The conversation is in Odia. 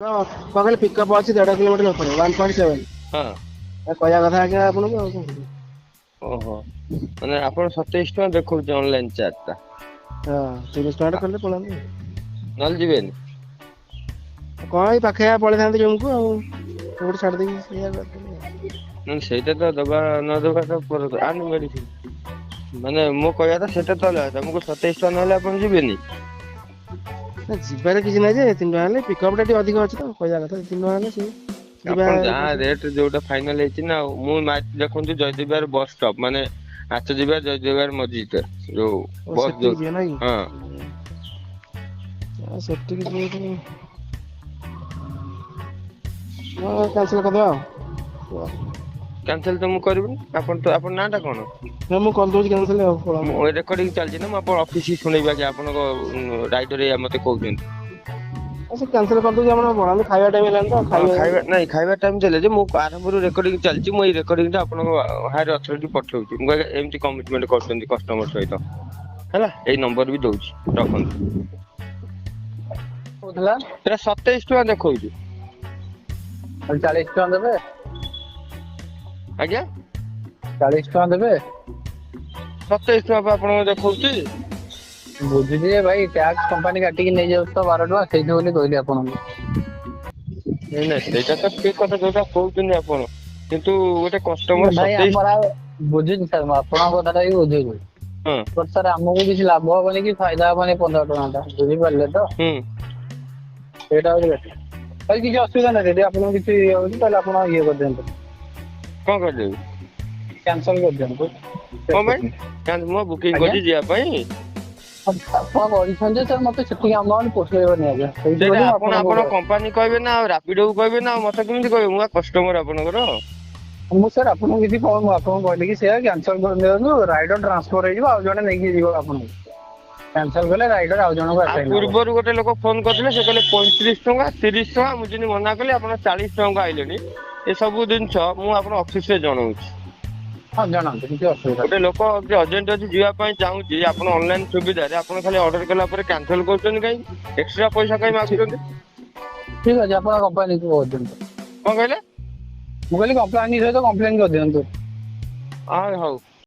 କହିଲେ ପିକଅପ୍ ଅଛି 1.5 କିଲୋମିଟର ଉପରେ 1.7 ହଁ କହିବା କଥା ଆଜ୍ଞା ଆପଣଙ୍କୁ ଆଉ କଣ କରିବି। ଓହୋ ମାନେ ଆପଣ 27 ଟଙ୍କା ଦେଖଉଛି ଅନଲାଇନ ଚାର୍ଜ ଟା। ହଁ 30 ଟଙ୍କା କଲେ ପଳାନ୍ତୁ। ନହେଲେ ଯିବେନି। କଣ ଏଇ ପାଖେ ପଳେଇଥାନ୍ତି ରୁମକୁ ଆଉ ଏପଟେ ଛାଡି ଦେଇକି ସେଇଆ କରିଦେଲି ଆଉ। ସେଇଟା ତ ଦବା ନଦବା ତ ମେଡିସିନ ମାନେ ମୁଁ କହିବା କଥା ସେଇଟା ତ ଅଲଗା କଥା ମୁଁ କହୁଛି 27 ଟଙ୍କା ନହେଲେ ଆପଣ ଯିବେନି। ନା ଯିବାରେ କିଛି ନାହିଁ ଯେ 3 ଟଙ୍କା ହେଲେ ପିକଅପ୍ ଟା ଟିକେ ଅଧିକ ଅଛି ତ କହିବା କଥା 3 ଟଙ୍କା ହେଲେ ସିଏ ଯିବା ଆପଣ ଯାହା ରେଟ ଯୋଉଟା ଫାଇନାଲ ହେଇଛି ନା ଆଉ ମୁଁ ଦେଖନ୍ତୁ ଜୟଦେବ ବିହାର ବସ୍ ଷ୍ଟପ୍ ମାନେ ଆଚାର୍ଯ୍ୟ ବିହାର ଜୟଦେବ ବିହାର ମଝି ଭିତରେ ଯୋଉ ଓ ବସ୍ ସେଠିକି ଯୋଉ ଯିବେ ନାଇଁ ହଁ। ଆଉ ସେଠିକି ଯିବେ ପୁଣି ହଁ କ୍ୟାନସଲ କରିଦବା ଆଉ। କ୍ୟାନସଲ ତ ମୁଁ କରିବିନି ଆପଣ ନାଁ ଟା କଣ? ନା ମୁଁ କରିଦଉଛି କ୍ୟାନସଲ ଆଉ ପଳାନ୍ତୁ। ମୁଁ ରେକର୍ଡିଂ ଚାଲିଛି ନା ମୁଁ ଆପଣ ଅଫିସ କି ଶୁଣେଇବି ଆଜ୍ଞା ଆପଣଙ୍କ ରାଇଡର ଏଇଆ ମତେ କହୁଛନ୍ତି। ଆଉ ସେ କ୍ୟାନସଲ କରିଦଉଛି ଆପଣ ପଳାନ୍ତୁ ଖାଇବା ଟାଇମ ହେଲାଣି ତ ହଁ ଖାଇବା ନାଇଁ ଖାଇବା ଟାଇମ ଦେଲେ ଯେ ମୁଁ ଆରମ୍ଭରୁ ରେକର୍ଡିଂ ଚାଲିଛି ମୁଁ ଏଇ ରେକର୍ଡିଂ ଟା ଆପଣଙ୍କ ହାୟରେ ଅଥରିଟି ପଠଉଛି ମୁଁ ଏମିତି କମିଟମେଣ୍ଟ କରୁଛନ୍ତି କଷ୍ଟମର ସହିତ ହେଲା ଏଇ ନମ୍ବର ବି ଦଉଛି ରଖନ୍ତୁ। କହୁଥିଲା ସେଟା 27 ଟଙ୍କା ଦେଖଉଛି। ଖାଲି 40 ଟଙ୍କା ଦେବେ। ଆଜ୍ଞା। 40 ଟଙ୍କା ଦେବେ। 27 ଟଙ୍କା ପା ଆପଣଙ୍କ ଦେଖଉଛି। ବୁଝୁଛି ଯେ ଭାଇ ଟ୍ୟାକ୍ସ କମ୍ପାନୀ କାଟିକି ନେଇଯାଉଛି ତ 12 ଟଙ୍କା ସେଇଥି ବୋଲି କହିଲି ଆପଣଙ୍କୁ। ନାଇଁ ନାଇଁ ସେଇଟା ତ ଠିକ କଥା ଯୋଉଟା କହୁଛନ୍ତି ଆପଣ କିନ୍ତୁ ଗୋଟେ କଷ୍ଟମର ଭାଇ 27 ଆମର ଆଉ ବୁଝୁଛି ସାର୍ ମୁଁ ଆପଣଙ୍କ କଥାଟା ବି ବୁଝୁଛି। ହଁ ସାର୍ ଆମକୁ କିଛି ଲାଭ ହବନି କି ଫାଇଦା ହବନି 15 ଟଙ୍କା ଟା ବୁଝିପାରିଲେ ତ। ହୁଁ ସେଇଟା ହଉଛି କଥା ଭାଇ କିଛି ଅସୁବିଧା ନାହିଁ ଯଦି ଆପଣଙ୍କୁ କିଛି ଇଏ ହଉଛି ତାହେଲେ ଆପଣ ଇଏ କରିଦିଅନ୍ତୁ। କଣ କରିଦେବି? କ୍ୟାନସଲ କରିଦିଅନ୍ତୁ। କଣ ପାଇଁ ମୁଁ ବୁକିଂ ଆଜ୍ଞା କରିଛି ଯିବା ପାଇଁ। ଆପଣ କରିଛନ୍ତି ଯେ ସାର୍ ମତେ ସେତିକି ଆମାଉଣ୍ଟ ପୋଷେଇବନି ଆଜ୍ଞା। ସେଇଥି ସେଇଟା ବୋଲି ମୁଁ ଆପଣ ଆପଣଙ୍କୁ ଆପଣଙ୍କ କମ୍ପାନୀ କହିବେ ନା ଆଉ ରାପିଡୋକୁ କହିବେ ନା ଆଉ ମତେ କେମିତି କହିବେ ମୁଁ ବା କଷ୍ଟମର ଆପଣଙ୍କର। ମୁଁ ସାର୍ ଆପଣଙ୍କୁ କିଛି କଣ ମୁଁ ଆପଣଙ୍କୁ କହିଲି କି ସେୟା କ୍ୟାନସଲ କରିଦିଅନ୍ତୁ ରାଇଡର ଟ୍ରାନ୍ସଫର ହେଇଯିବ ଆଉ ଜଣେ ନେଇକି ଯିବ ଆପଣଙ୍କୁ। କ୍ୟାନସଲ କଲେ ରାଇଡର ଆଉ ଜଣଙ୍କୁ ଆଉ ଆସାଇନ୍ ହବ। ପୂର୍ବରୁ ଗୋଟେ ଲୋକ ଫୋନ କରିଥିଲେ ସେ କହିଲେ 35 ଟଙ୍କା 30 ଟଙ୍କା ମୁଁ ଯେମିତି ମନା କଲି ଆପଣ 40 ଟଙ୍କା ଆଇଲେଣି। ଏସବୁ ଜିନିଷ ମୁଁ ଆପଣ ଅଫିସ ରେ ଜଣଉଛି। ହଁ ଜଣାନ୍ତୁ କିଛି ଅସୁବିଧା ନାହିଁ। ଲୋକ ଅର୍ଜେଣ୍ଟ ଅଛି ଯିବା ପାଇଁ ଚାହୁଁଛି ଆପଣ ଅନଲାଇନ ସୁବିଧାରେ ଆପଣ ଖାଲି ଅର୍ଡର କଲା ପରେ କ୍ୟାନସଲ କରୁଛନ୍ତି କାହିଁକି ଏକ୍ସଟ୍ରା ପଇସା କାଇଁ ମାଗୁଛନ୍ତି। ଠିକ ଅଛି ଆପଣ କମ୍ପାନୀକୁ କହିଦିଅନ୍ତୁ। କଣ କହିଲେ? ମୁଁ କହିଲି କମ୍ପାନୀ ସହିତ କମ୍ପ୍ଲେନ କରିଦିଅନ୍ତୁ। ହଁ ହଉ।